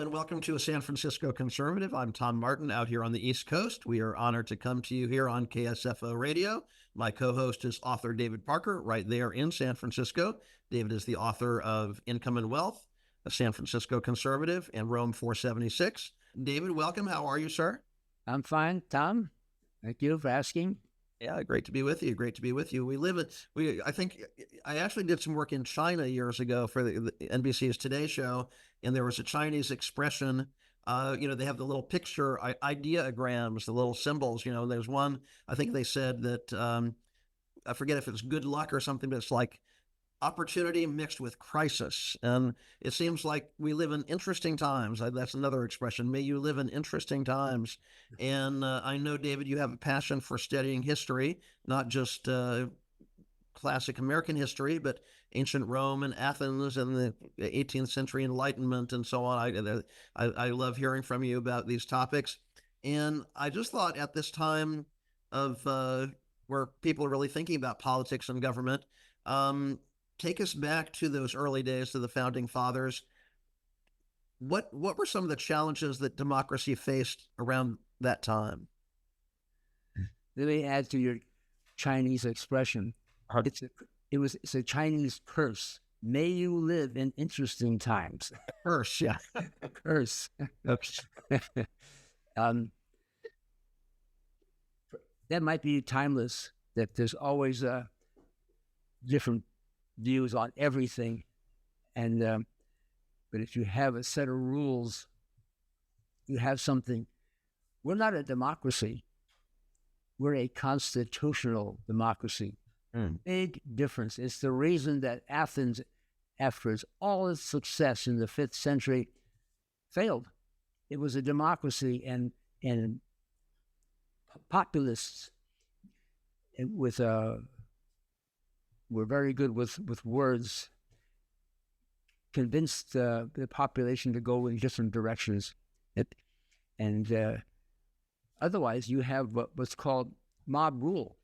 and welcome to A San Francisco Conservative. I'm Tom Martin out here on the East Coast. We are honored to come to you here on KSFO Radio. My co-host is author David Parker, right there in San Francisco. David is the author of Income and Wealth, A San Francisco Conservative, and Rome 476. David, welcome. How are you, sir? I'm fine, Tom. Thank you for asking. Yeah, great to be with you. Great to be with you. I think I actually did some work in China years ago for the NBC's Today Show, and there was a Chinese expression. They have the little picture ideograms, the little symbols. There's one. I think they said that I forget if it's good luck or something, but it's like opportunity mixed with crisis. And it seems like we live in interesting times. That's another expression. May you live in interesting times. And I know, David, you have a passion for studying history, not just classic American history, but ancient Rome and Athens and the 18th century Enlightenment and so on. I love hearing from you about these topics. And I just thought at this time of where people are really thinking about politics and government, take us back to those early days, to the Founding Fathers. What were some of the challenges that democracy faced around that time? Let me add to your Chinese expression. It's a Chinese curse. May you live in interesting times. Curse, yeah. Curse. That might be timeless, that there's always different views on everything, and but if you have a set of rules, you have something. We're not a democracy. We're a constitutional democracy. Big difference. It's the reason that Athens, after all its success in the 5th century, failed. It was a democracy, and populists were very good with words, convinced the population to go in different directions. Otherwise, you have what's called mob rule.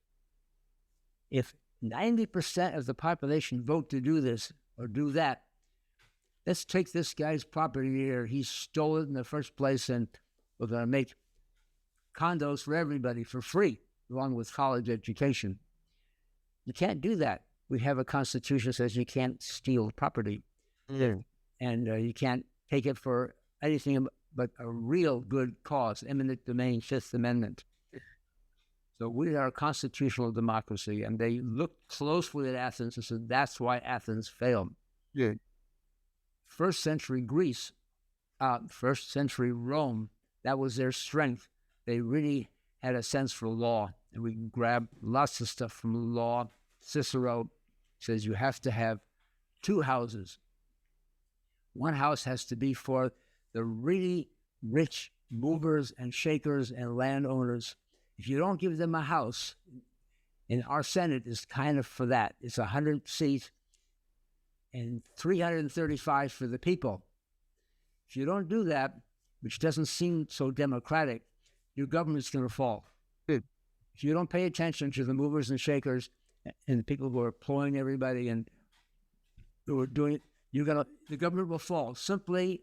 If 90% of the population vote to do this or do that, let's take this guy's property here. He stole it in the first place, and we're going to make condos for everybody for free, along with college education. You can't do that. We have a constitution that says you can't steal property, and you can't take it for anything but a real good cause, eminent domain, 5th Amendment. So we are a constitutional democracy, and they looked closely at Athens and said that's why Athens failed. Yeah. 1st century Greece, 1st century Rome, that was their strength. They really had a sense for law, and we can grab lots of stuff from the law. Cicero says you have to have 2 houses. One house has to be for the really rich movers and shakers and landowners. If you don't give them a house, and our Senate is kind of for that. It's 100 seats and 335 for the people. If you don't do that, which doesn't seem so democratic, your government's going to fall. If you don't pay attention to the movers and shakers and the people who are employing everybody and who are doing it, the government will fall. Simply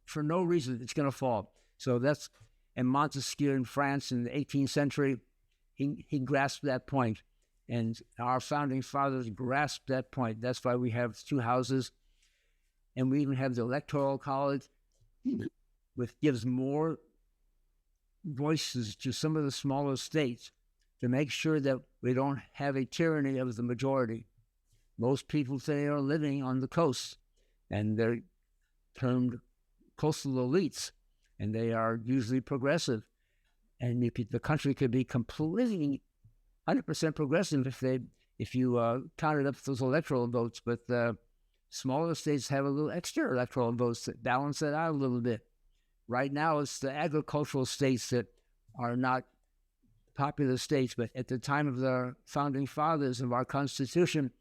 for no reason, it's going to fall. So that's, and Montesquieu in France in the 18th century, he grasped that point. And our founding fathers grasped that point. That's why we have 2 houses. And we even have the Electoral College, which gives more voices to some of the smaller states to make sure that we don't have a tyranny of the majority. Most people today are living on the coast, and they're termed coastal elites, and they are usually progressive. And the country could be completely 100% progressive if you counted up those electoral votes, but smaller states have a little extra electoral votes that balance it out a little bit. Right now, it's the agricultural states that are not popular states, but at the time of the founding fathers of our Constitution,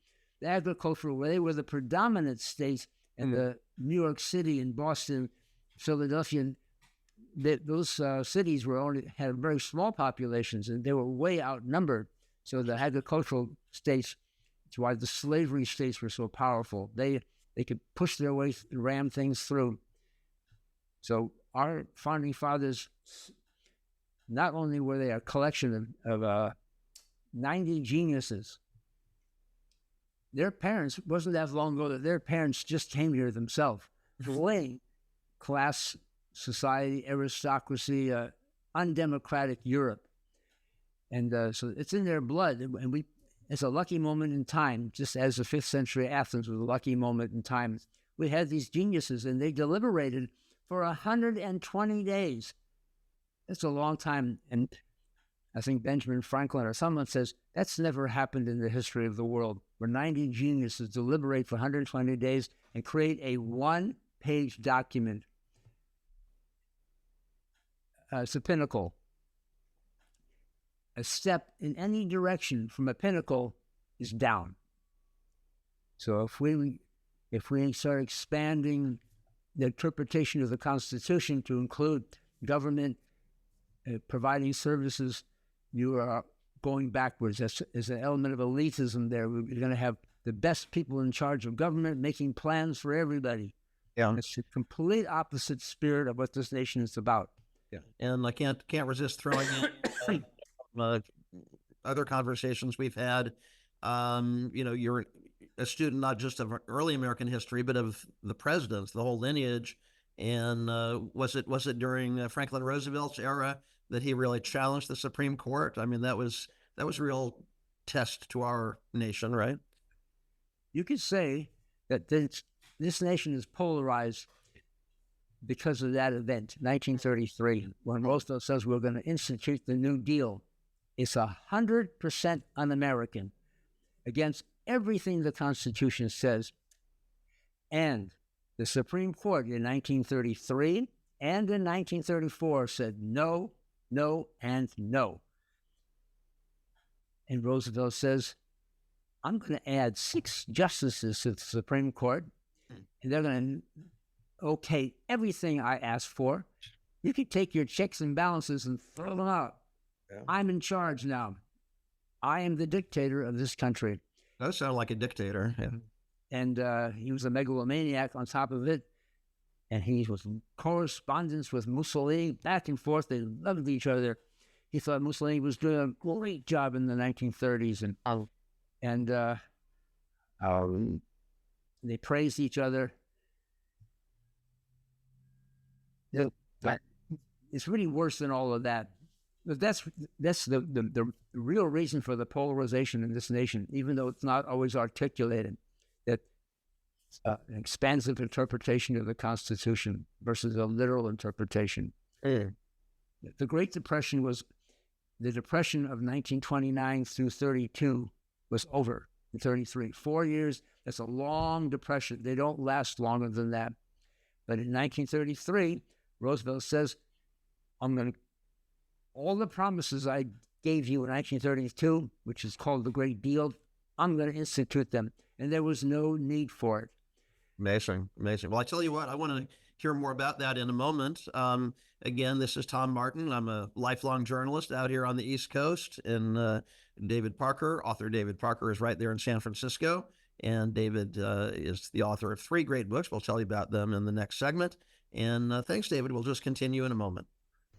the agricultural, they were the predominant states, and the New York City and Boston, Philadelphia, those cities had very small populations, and they were way outnumbered. So the agricultural states, that's why the slavery states were so powerful. They could push their way, ram things through. So our founding fathers, not only were they a collection of 90 geniuses, their parents, wasn't that long ago that their parents just came here themselves, fleeing class society, aristocracy, undemocratic Europe. And so it's in their blood. And it's a lucky moment in time, just as the 5th century Athens was a lucky moment in time. We had these geniuses, and they deliberated for 120 days. It's a long time. And I think Benjamin Franklin or someone says that's never happened in the history of the world, where 90 geniuses deliberate for 120 days and create a one-page document. It's a pinnacle. A step in any direction from a pinnacle is down. So if we start expanding the interpretation of the Constitution to include government providing services, you are going backwards. There's an element of elitism there. We're going to have the best people in charge of government making plans for everybody. Yeah, it's the complete opposite spirit of what this nation is about. Yeah, and I can't resist throwing in other conversations we've had. You're a student not just of early American history, but of the presidents, the whole lineage. And was it during Franklin Roosevelt's era that he really challenged the Supreme Court? I mean, that was a real test to our nation, right? You could say that this nation is polarized because of that event, 1933, when Roosevelt says we're going to institute the New Deal. It's 100% un-American, against everything the Constitution says. And the Supreme Court in 1933 and in 1934 said no, no, and no. And Roosevelt says, I'm going to add 6 justices to the Supreme Court, and they're going to okay everything I asked for. You can take your checks and balances and throw them out. Yeah. I'm in charge now. I am the dictator of this country. That sounds like a dictator. Yeah. And he was a megalomaniac on top of it. And he was in correspondence with Mussolini, back and forth. They loved each other. He thought Mussolini was doing a great job in the 1930s. And they praised each other. But it's really worse than all of that. But that's the real reason for the polarization in this nation, even though it's not always articulated, that an expansive interpretation of the Constitution versus a literal interpretation. The Great Depression was, the Depression of 1929 through 32 was over in 33. 4 years, that's a long depression. They don't last longer than that. But in 1933, Roosevelt says, all the promises I gave you in 1932, which is called the Great Deal, I'm going to institute them. And there was no need for it. Amazing. Well, I tell you what, I want to hear more about that in a moment. Again, this is Tom Martin. I'm a lifelong journalist out here on the East Coast. And David Parker, author David Parker, is right there in San Francisco. And David is the author of 3 great books. We'll tell you about them in the next segment. And thanks, David. We'll just continue in a moment.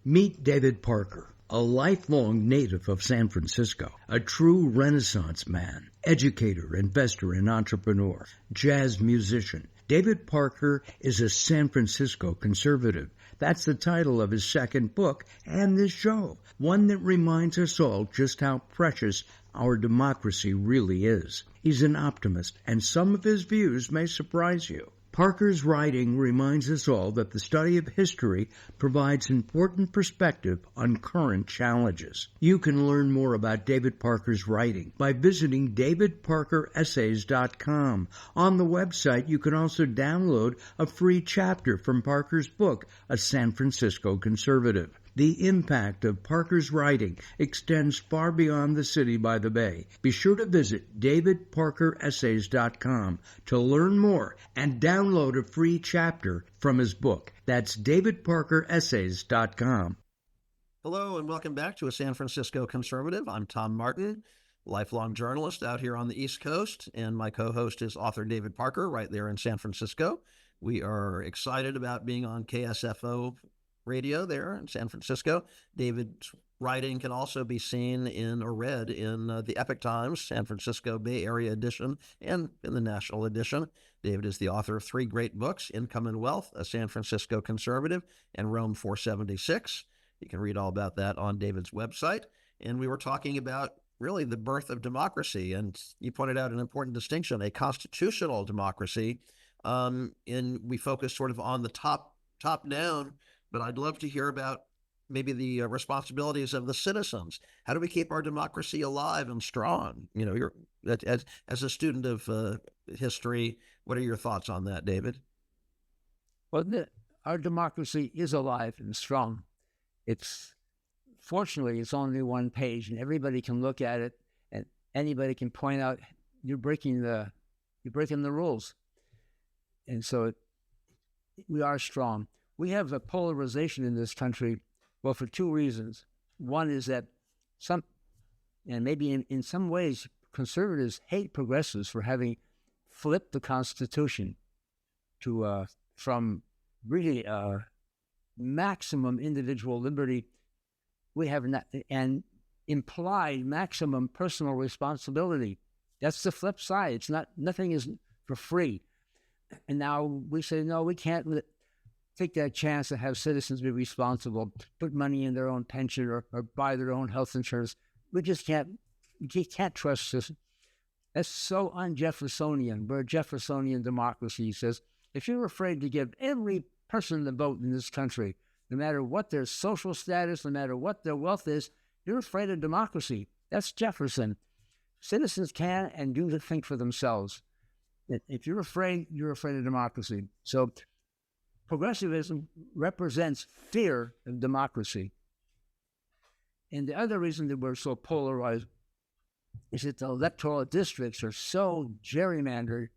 Meet David Parker, a lifelong native of San Francisco, a true Renaissance man, educator, investor, and entrepreneur, jazz musician. David Parker is a San Francisco conservative. That's the title of his second book and this show, one that reminds us all just how precious our democracy really is. He's an optimist, and some of his views may surprise you. Parker's writing reminds us all that the study of history provides important perspective on current challenges. You can learn more about David Parker's writing by visiting davidparkeressays.com. On the website, you can also download a free chapter from Parker's book, A San Francisco Conservative. The impact of Parker's writing extends far beyond the city by the bay. Be sure to visit davidparkeressays.com to learn more and download a free chapter from his book. That's davidparkeressays.com. Hello and welcome back to A San Francisco Conservative. I'm Tom Martin, lifelong journalist out here on the East Coast, and my co-host is author David Parker right there in San Francisco. We are excited about being on KSFO Radio there in San Francisco. David's writing can also be seen in or read in the Epoch Times, San Francisco Bay Area edition, and in the national edition. David is the author of 3 great books, Income and Wealth, A San Francisco Conservative, and Rome 476. You can read all about that on David's website. And we were talking about really the birth of democracy. And you pointed out an important distinction, a constitutional democracy. And we focus sort of on the top down, but I'd love to hear about maybe the responsibilities of the citizens. How do we keep our democracy alive and strong? You know, you're as a student of history, what are your thoughts on that, David? Well, our democracy is alive and strong. Fortunately, it's only one page, and everybody can look at it, and anybody can point out you're breaking the rules. And so we are strong. We have a polarization in this country, well, for 2 reasons. One is that maybe in some ways, conservatives hate progressives for having flipped the Constitution to from really maximum individual liberty. We have and implied maximum personal responsibility. That's the flip side. Nothing is for free. And now we say, no, we can't take that chance to have citizens be responsible, put money in their own pension or buy their own health insurance. We can't trust this. That's so un-Jeffersonian. We're a Jeffersonian democracy. He says, if you're afraid to give every person the vote in this country, no matter what their social status, no matter what their wealth is, you're afraid of democracy. That's Jefferson. Citizens can and do think for themselves. If you're afraid of democracy. So progressivism represents fear of democracy. And the other reason that we're so polarized is that the electoral districts are so gerrymandered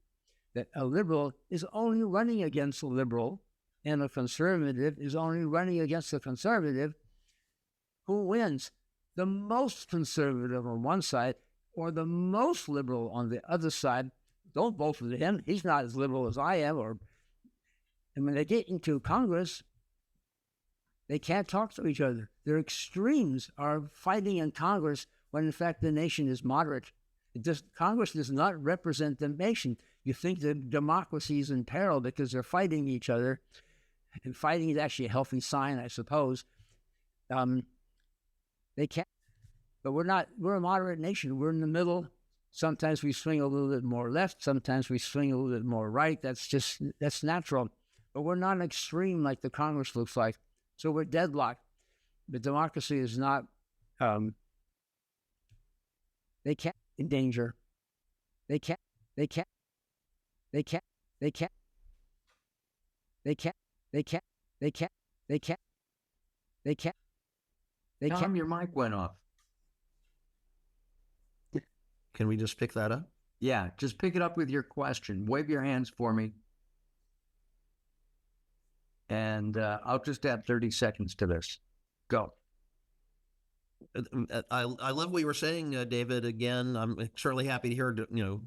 that a liberal is only running against a liberal and a conservative is only running against a conservative. Who wins? The most conservative on one side or the most liberal on the other side. Don't vote for him. He's not as liberal as I am. And when they get into Congress, they can't talk to each other. Their extremes are fighting in Congress when, in fact, the nation is moderate. Congress does not represent the nation. You think the democracy is in peril because they're fighting each other. And fighting is actually a healthy sign, I suppose. They can't. But we're not. We're a moderate nation. We're in the middle. Sometimes we swing a little bit more left. Sometimes we swing a little bit more right. That's natural. But we're not extreme like the Congress looks like. So we're deadlocked. But democracy is not. They can't in danger. They can't. They can't. They can't. They can't. They can't. They can't. They can't. They can't. They can't. They can't. Tom, your mic went off. Can we just pick that up? Yeah, just pick it up with your question. Wave your hands for me. And I'll just add 30 seconds to this. Go. I love what you were saying, David. Again, I'm certainly happy to hear,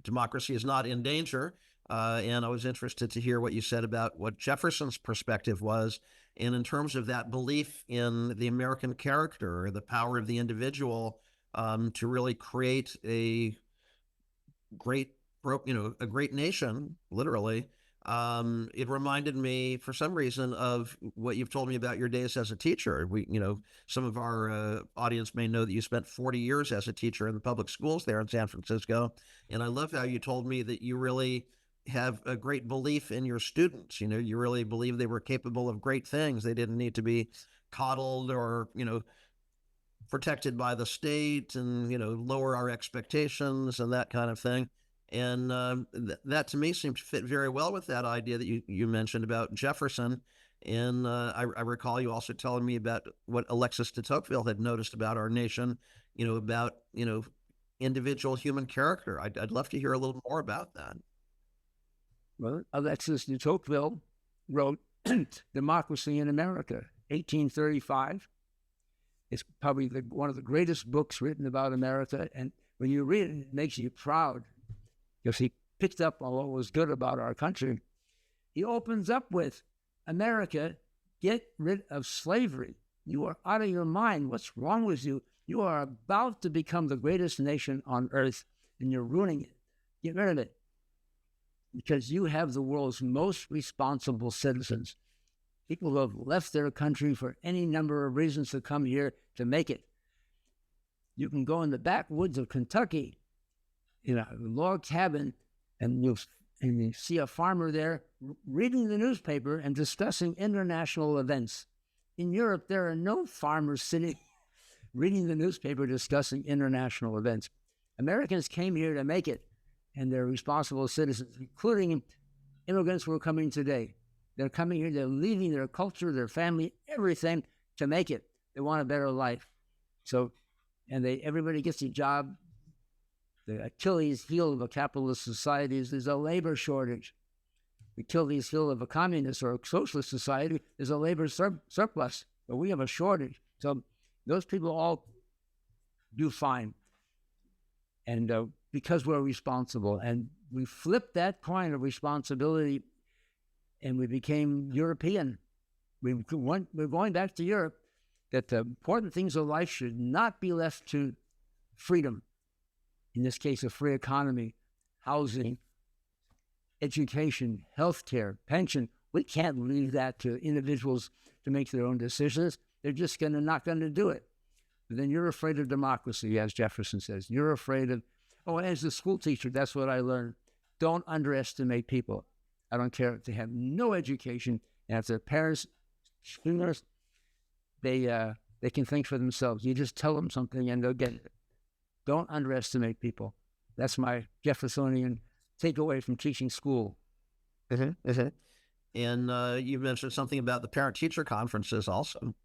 democracy is not in danger. And I was interested to hear what you said about what Jefferson's perspective was. And in terms of that belief in the American character, the power of the individual to really create a great nation, literally. It reminded me, for some reason, of what you've told me about your days as a teacher. Some of our audience may know that you spent 40 years as a teacher in the public schools there in San Francisco. And I love how you told me that you really have a great belief in your students. You really believe they were capable of great things. They didn't need to be coddled or, protected by the state and, lower our expectations and that kind of thing. And that to me seemed to fit very well with that idea that you mentioned about Jefferson. And I recall you also telling me about what Alexis de Tocqueville had noticed about our nation, about, individual human character. I'd love to hear a little more about that. Well, Alexis de Tocqueville wrote Democracy in America, 1835. It's probably one of the greatest books written about America. And when you read it, it makes you proud because he picked up on what was good about our country. he opens up with, America, get rid of slavery. You are out of your mind. What's wrong with you? You are about to become the greatest nation on earth, and you're ruining it. Get rid of it. Because you have the world's most responsible citizens. People who have left their country for any number of reasons to come here to make it. You can go in the backwoods of Kentucky, in a log cabin, and you see a farmer there reading the newspaper and discussing international events. In Europe, there are no farmers sitting reading the newspaper discussing international events. Americans came here to make it, and they're responsible citizens, including immigrants who are coming today. They're coming here, they're leaving their culture, their family, everything to make it. They want a better life. So, and everybody gets a job. The Achilles heel of a capitalist society is there's a labor shortage. The Achilles heel of a communist or a socialist society is a labor surplus, but we have a shortage. So those people all do fine. And because we're responsible, and we flipped that coin of responsibility, and we became European. We're going back to Europe, that the important things of life should not be left to freedom. In this case, a free economy, housing, education, healthcare, pension. We can't leave that to individuals to make their own decisions. They're just not going to do it. But then you're afraid of democracy, as Jefferson says. You're afraid of, as a school teacher, that's what I learned. Don't underestimate people. I don't care if they have no education, and if their parents, students, they can think for themselves. You just tell them something and they'll get it. Don't underestimate people. That's my Jeffersonian takeaway from teaching school. And you mentioned something about the parent-teacher conferences also.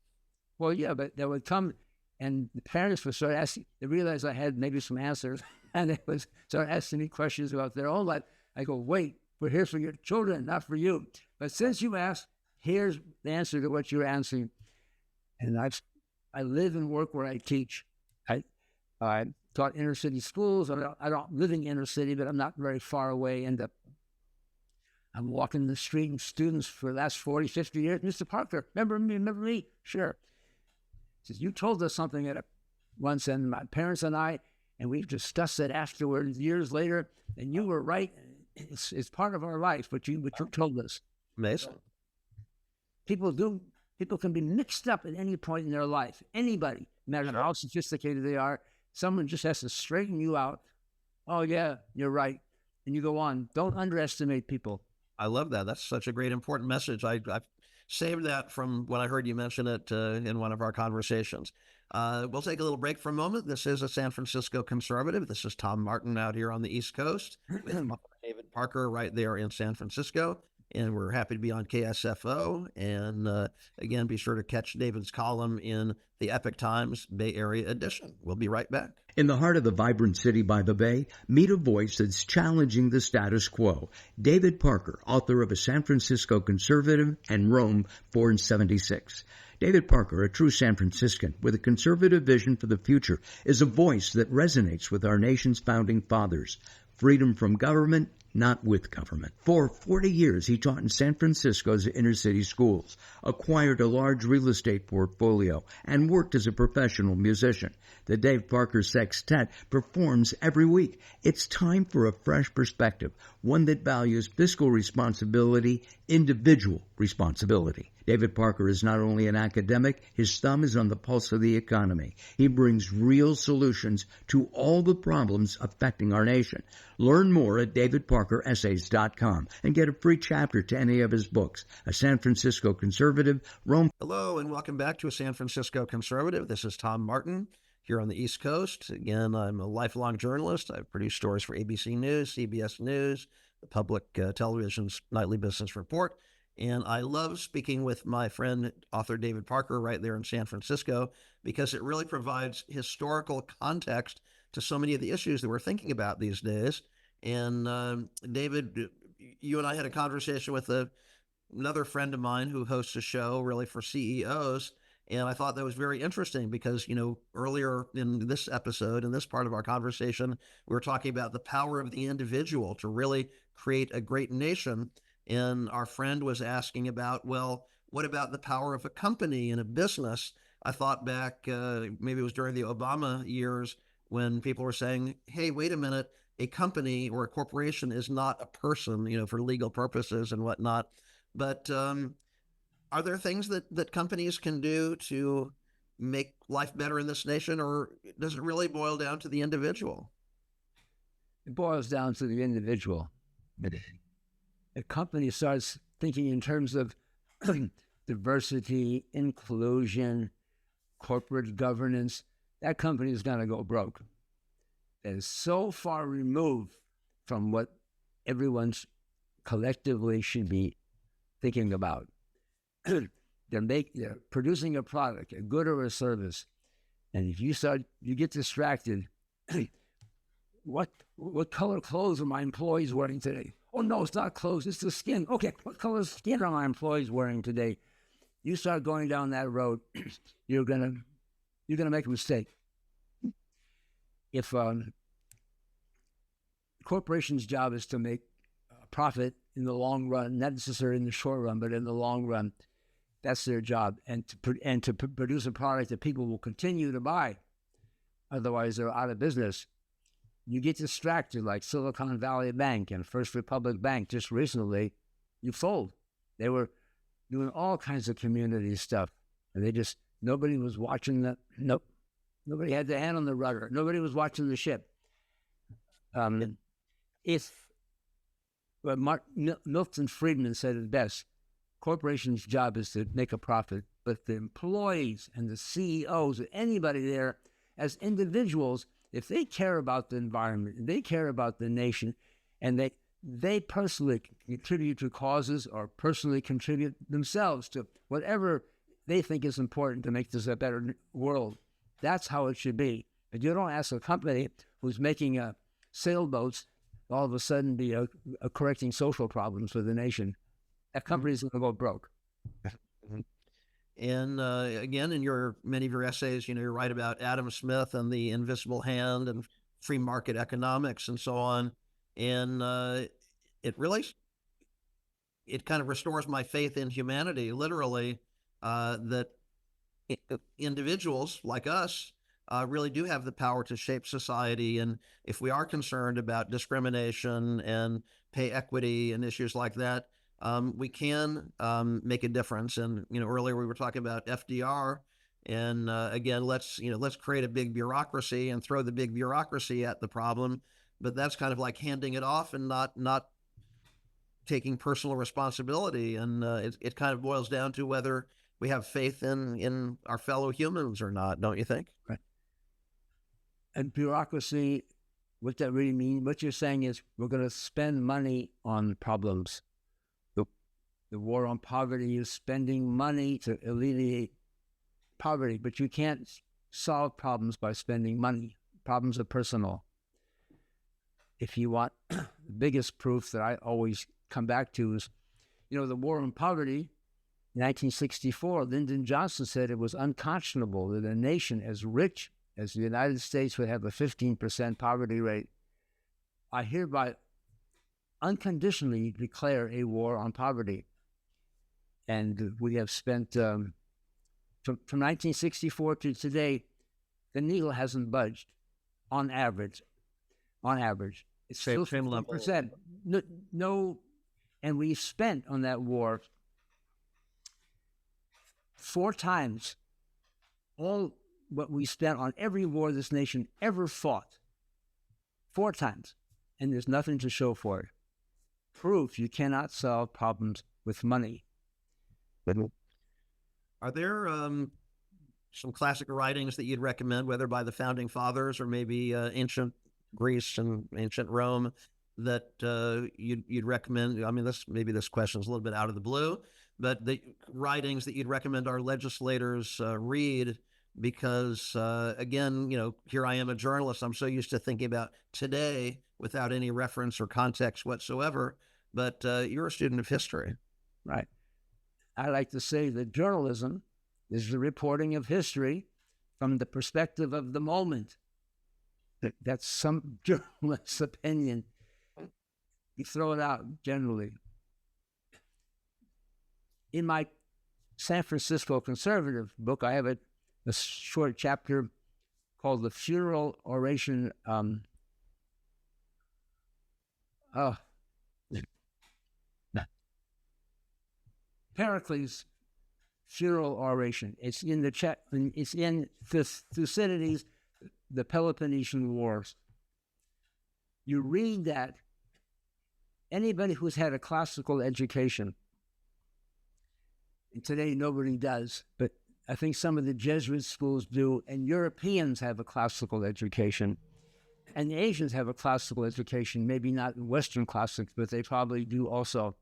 Well, yeah, but they would come, and the parents would start asking. They realized I had maybe some answers, and they would start asking me questions about their own life. I go, wait, we're here for your children, not for you. But since you asked, here's the answer to what you're answering. And I live and work where I teach. I taught inner city schools. I don't live in inner city, but I'm not very far away. And I'm walking the street, and students for the last 40, 50 years, Mr. Parker, remember me? Sure. He says, you told us something once, and my parents and I, and we've discussed it afterwards, years later, and you were right. It's part of our life, what you told us. Amazing. People can be mixed up at any point in their life. Anybody, no matter how sophisticated they are, someone just has to straighten you out. Oh, yeah, you're right. And you go on. Don't underestimate people. I love that. That's such a great, important message. I've saved that from when I heard you mention it in one of our conversations. We'll take a little break for a moment. This is a San Francisco conservative. This is Tom Martin out here on the East Coast with David Parker right there in San Francisco. And we're happy to be on KSFO. And again, be sure to catch David's column in the Epoch Times Bay Area edition. We'll be right back. In the heart of the vibrant city by the bay, meet a voice that's challenging the status quo. David Parker, author of A San Francisco Conservative and Rome 476. David Parker, a true San Franciscan with a conservative vision for the future, is a voice that resonates with our nation's founding fathers. Freedom from government, not with government. For 40 years, he taught in San Francisco's inner-city schools, acquired a large real estate portfolio, and worked as a professional musician. The Dave Parker Sextet performs every week. It's time for a fresh perspective, one that values fiscal responsibility, individual responsibility. David Parker is not only an academic, his thumb is on the pulse of the economy. He brings real solutions to all the problems affecting our nation. Learn more at davidparkeressays.com and get a free chapter to any of his books. A San Francisco Conservative, Rome. Hello, and welcome back to A San Francisco Conservative. This is Tom Martin here on the East Coast. Again, I'm a lifelong journalist. I've produced stories for ABC News, CBS News, the Public Television's Nightly Business Report. And I love speaking with my friend, author David Parker, right there in San Francisco, because it really provides historical context to so many of the issues that we're thinking about these days. And David, you and I had a conversation with another friend of mine who hosts a show really for CEOs. And I thought that was very interesting because, earlier in this episode, in this part of our conversation, we were talking about the power of the individual to really create a great nation. And our friend was asking about, well, what about the power of a company and a business? I thought back, maybe it was during the Obama years, when people were saying, hey, wait a minute, a company or a corporation is not a person, for legal purposes and whatnot. But are there things that companies can do to make life better in this nation, or does it really boil down to the individual? It boils down to the individual. A company starts thinking in terms of diversity, inclusion, corporate governance, that company is going to go broke. That is so far removed from what everyone's collectively should be thinking about. They're producing a product, a good or a service, and if you get distracted. What color clothes are my employees wearing today? Oh no, it's not clothes, it's the skin. Okay, what color skin are my employees wearing today? You start going down that road, you're gonna make a mistake. If corporation's job is to make profit in the long run, not necessarily in the short run, but in the long run, that's their job, and to produce a product that people will continue to buy. Otherwise, they're out of business. You get distracted, like Silicon Valley Bank and First Republic Bank just recently, you fold. They were doing all kinds of community stuff, and nobody was watching that. Nope. Nobody had their hand on the rudder. Nobody was watching the ship. Milton Friedman said it best, corporation's job is to make a profit, but the employees and the CEOs, anybody there, as individuals, if they care about the environment, and they care about the nation, and they personally contribute to causes or personally contribute themselves to whatever they think is important to make this a better world, that's how it should be. But you don't ask a company who's making sailboats all of a sudden be correcting social problems for the nation. That company's going to go broke. And again, in many of your essays, you write about Adam Smith and the invisible hand and free market economics and so on. And it kind of restores my faith in humanity, literally, that individuals like us really do have the power to shape society. And if we are concerned about discrimination and pay equity and issues like that, we can make a difference. And earlier we were talking about FDR, and again, let's create a big bureaucracy and throw the big bureaucracy at the problem. But that's kind of like handing it off and not taking personal responsibility. And it kind of boils down to whether we have faith in our fellow humans or not, don't you think? Right. And bureaucracy, what that really means, what you're saying is we're going to spend money on problems. The war on poverty is spending money to alleviate poverty, but you can't solve problems by spending money. Problems are personal. If you want, the biggest proof that I always come back to is, the war on poverty. In 1964, Lyndon Johnson said it was unconscionable that a nation as rich as the United States would have a 15% poverty rate. I hereby unconditionally declare a war on poverty. And we have spent, from 1964 to today, the needle hasn't budged on average. It's still 15%. No, and we've spent on that war 4 times all what we spent on every war this nation ever fought. 4 times. And there's nothing to show for it. Proof you cannot solve problems with money. Are there some classic writings that you'd recommend, whether by the founding fathers or maybe ancient Greece and ancient Rome, that you'd recommend? I mean, this question is a little bit out of the blue, but the writings that you'd recommend our legislators read, because again, here I am, a journalist. I'm so used to thinking about today without any reference or context whatsoever. But you're a student of history, right? I like to say that journalism is the reporting of history from the perspective of the moment. That's some journalist's opinion. You throw it out generally. In my San Francisco conservative book, I have a short chapter called The Funeral Oration. Pericles Funeral Oration. It's in it's in Thucydides, the Peloponnesian Wars. You read that, anybody who's had a classical education, and today nobody does, but I think some of the Jesuit schools do, and Europeans have a classical education, and the Asians have a classical education, maybe not in Western classics, but they probably do also.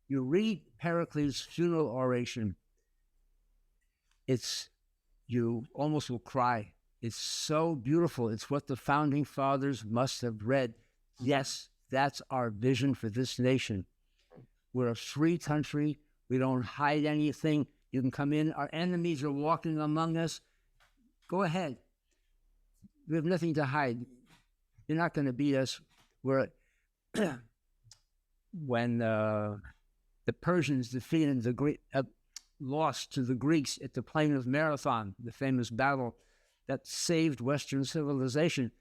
You read Pericles' Funeral Oration, you almost will cry. It's so beautiful. It's what the founding fathers must have read. Yes, that's our vision for this nation. We're a free country. We don't hide anything. You can come in. Our enemies are walking among us. Go ahead. We have nothing to hide. You're not going to beat us. When the Persians defeated lost to the Greeks at the plain of Marathon, the famous battle that saved Western civilization,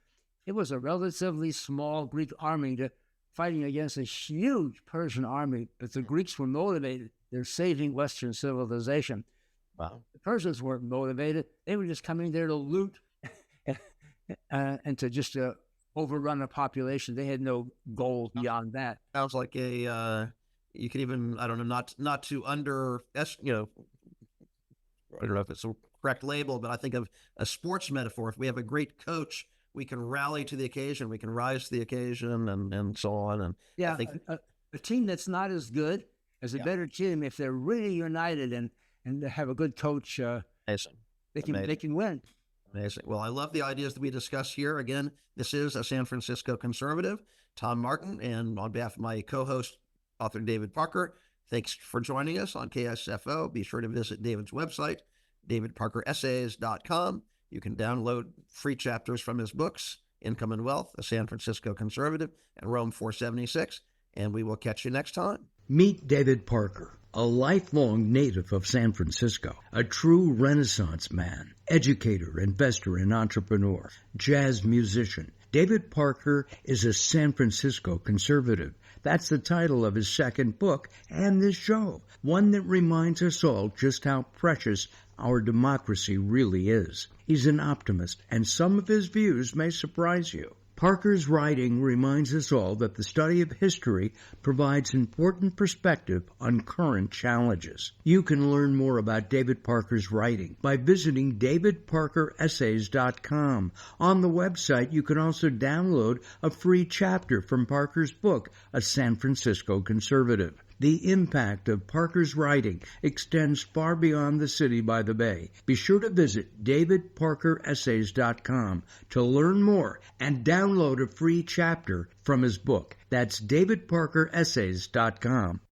it was a relatively small Greek army fighting against a huge Persian army, but the Greeks were motivated. They're saving Western civilization. Wow. The Persians weren't motivated. They were just coming there to loot and to just overrun a population. They had no goal beyond that. Sounds like you could even, I don't know, not to I don't know if it's a correct label, but I think of a sports metaphor. If we have a great coach, we can rally to the occasion, we can rise to the occasion, and so on. And yeah, I think a team that's not as good as a better team, if they're really united and have a good coach, amazing. They can win. Amazing. Well, I love the ideas that we discuss here. Again, this is a San Francisco conservative, Tom Martin, and on behalf of my co-host, author David Parker, thanks for joining us on KSFO. Be sure to visit David's website, davidparkeressays.com. You can download free chapters from his books, Income and Wealth, A San Francisco Conservative, and Rome 476. And we will catch you next time. Meet David Parker, a lifelong native of San Francisco, a true Renaissance man, educator, investor, and entrepreneur, jazz musician. David Parker is a San Francisco conservative. That's the title of his second book and this show, one that reminds us all just how precious our democracy really is. He's an optimist, and some of his views may surprise you. Parker's writing reminds us all that the study of history provides important perspective on current challenges. You can learn more about David Parker's writing by visiting davidparkeressays.com. On the website, you can also download a free chapter from Parker's book, A San Francisco Conservative. The impact of Parker's writing extends far beyond the city by the bay. Be sure to visit davidparkeressays.com to learn more and download a free chapter from his book. That's davidparkeressays.com.